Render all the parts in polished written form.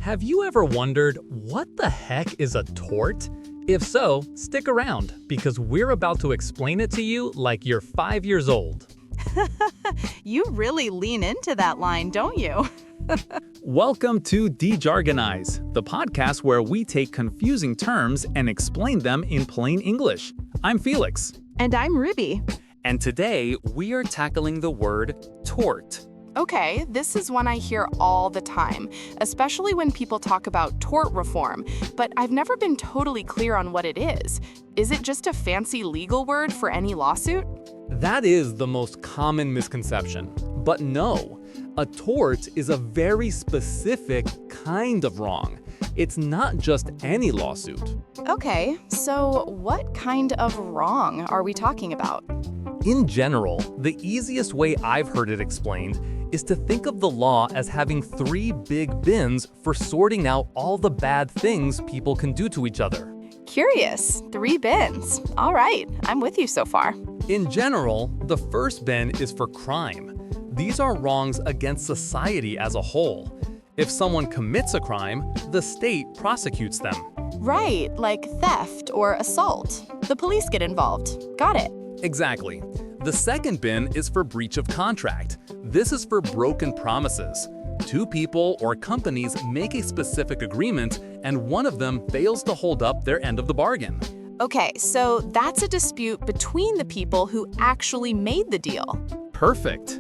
Have you ever wondered what the heck is a tort? If so, stick around because we're about to explain it to you like you're 5 years old. You really lean into that line, don't you? Welcome to Dejargonize, the podcast where we take confusing terms and explain them in plain English. I'm Felix. And I'm Ruby. And today we are tackling the word tort. Okay, this is one I hear all the time, especially when people talk about tort reform, but I've never been totally clear on what it is. Is it just a fancy legal word for any lawsuit? That is the most common misconception. But no, a tort is a very specific kind of wrong. It's not just any lawsuit. Okay, so what kind of wrong are we talking about? In general, the easiest way I've heard it explained is to think of the law as having 3 big bins for sorting out all the bad things people can do to each other. Curious. 3 bins. All right, I'm with you so far. In general, the first bin is for crime. These are wrongs against society as a whole. If someone commits a crime, the state prosecutes them. Right, like theft or assault. The police get involved. Got it. Exactly. The second bin is for breach of contract. This is for broken promises. 2 people or companies make a specific agreement, and one of them fails to hold up their end of the bargain. Okay, so that's a dispute between the people who actually made the deal. Perfect.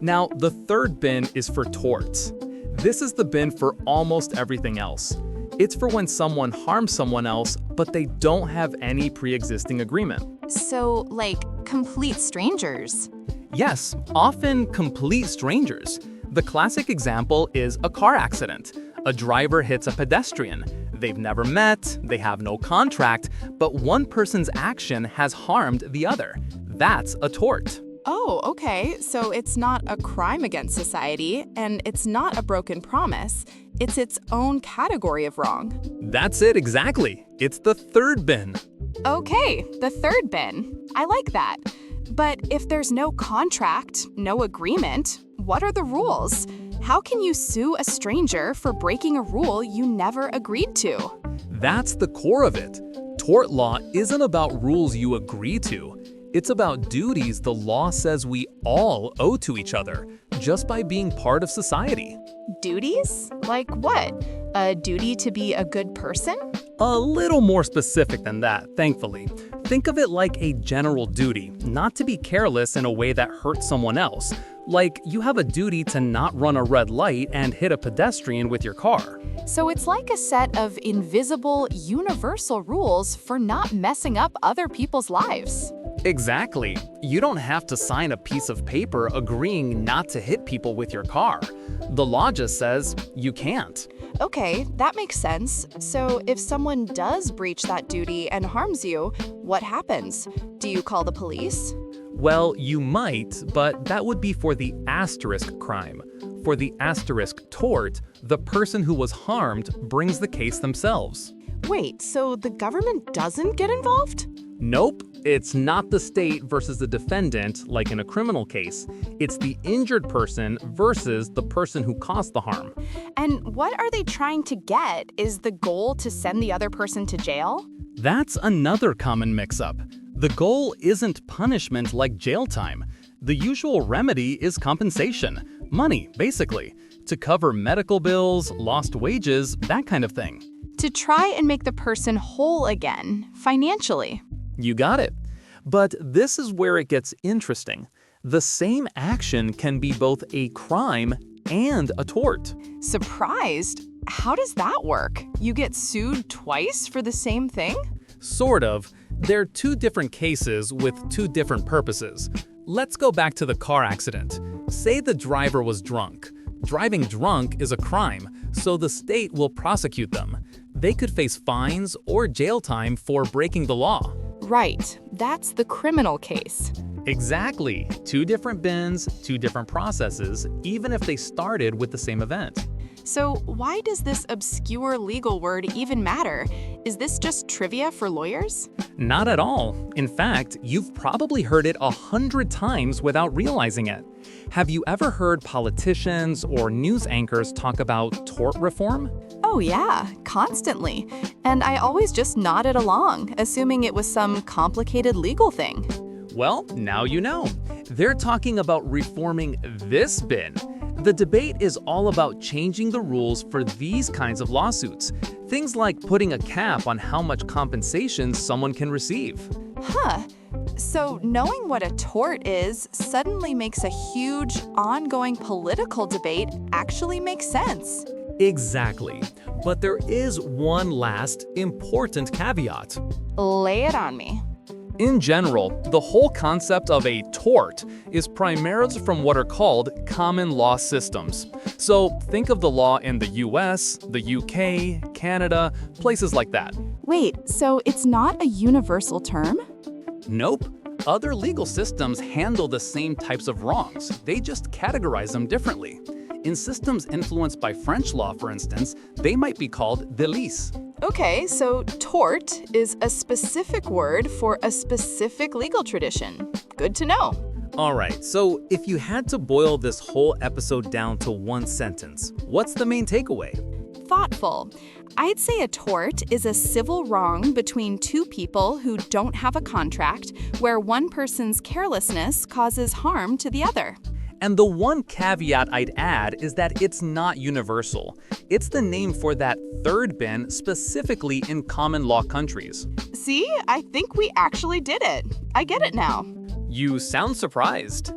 Now, the third bin is for torts. This is the bin for almost everything else. It's for when someone harms someone else, but they don't have any pre-existing agreement. So, like, complete strangers. Yes, often complete strangers. The classic example is a car accident. A driver hits a pedestrian. They've never met, they have no contract, but one person's action has harmed the other. That's a tort. Oh, okay. So it's not a crime against society, and it's not a broken promise. It's its own category of wrong. That's it exactly. It's the third bin. Okay, the third bin. I like that. But if there's no contract, no agreement, what are the rules? How can you sue a stranger for breaking a rule you never agreed to? That's the core of it. Tort law isn't about rules you agree to. It's about duties the law says we all owe to each other, just by being part of society. Duties? Like what? A duty to be a good person? A little more specific than that, thankfully. Think of it like a general duty, not to be careless in a way that hurts someone else. Like you have a duty to not run a red light and hit a pedestrian with your car. So it's like a set of invisible, universal rules for not messing up other people's lives. Exactly. You don't have to sign a piece of paper agreeing not to hit people with your car. The law just says you can't. Okay, that makes sense. So if someone does breach that duty and harms you, what happens? Do you call the police? Well, you might, but that would be for the asterisk crime. For the asterisk tort, the person who was harmed brings the case themselves. Wait, so the government doesn't get involved? Nope, it's not the state versus the defendant like in a criminal case. It's the injured person versus the person who caused the harm. And what are they trying to get? Is the goal to send the other person to jail? That's another common mix-up. The goal isn't punishment like jail time. The usual remedy is compensation. Money, basically, to cover medical bills, lost wages, that kind of thing. To try and make the person whole again, financially. You got it. But this is where it gets interesting. The same action can be both a crime and a tort. Surprised? How does that work? You get sued twice for the same thing? Sort of. They're 2 different cases with 2 different purposes. Let's go back to the car accident. Say the driver was drunk. Driving drunk is a crime, so the state will prosecute them. They could face fines or jail time for breaking the law. Right, that's the criminal case. Exactly. 2 different bins, 2 different processes, even if they started with the same event. So why does this obscure legal word even matter? Is this just trivia for lawyers? Not at all. In fact, you've probably heard it 100 times without realizing it. Have you ever heard politicians or news anchors talk about tort reform? Oh yeah, constantly. And I always just nodded along, assuming it was some complicated legal thing. Well, now you know. They're talking about reforming this bin. The debate is all about changing the rules for these kinds of lawsuits. Things like putting a cap on how much compensation someone can receive. Huh. So knowing what a tort is suddenly makes a huge, ongoing political debate actually make sense. Exactly. But there is one last important caveat. Lay it on me. In general, the whole concept of a tort is primarily from what are called common law systems. So think of the law in the US, the UK, Canada, places like that. Wait, so it's not a universal term? Nope. Other legal systems handle the same types of wrongs. They just categorize them differently. In systems influenced by French law, for instance, they might be called délits. Okay, so tort is a specific word for a specific legal tradition. Good to know. All right, so if you had to boil this whole episode down to one sentence, what's the main takeaway? Thoughtful. I'd say a tort is a civil wrong between two people who don't have a contract, where one person's carelessness causes harm to the other. And the one caveat I'd add is that it's not universal. It's the name for that third bin specifically in common law countries. See, I think we actually did it. I get it now. You sound surprised.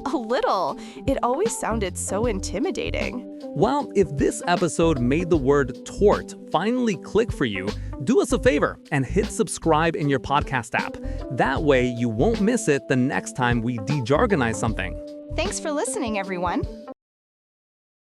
A little. It always sounded so intimidating. Well, if this episode made the word tort finally click for you, do us a favor and hit subscribe in your podcast app. That way you won't miss it the next time we de-jargonize something. Thanks for listening, everyone.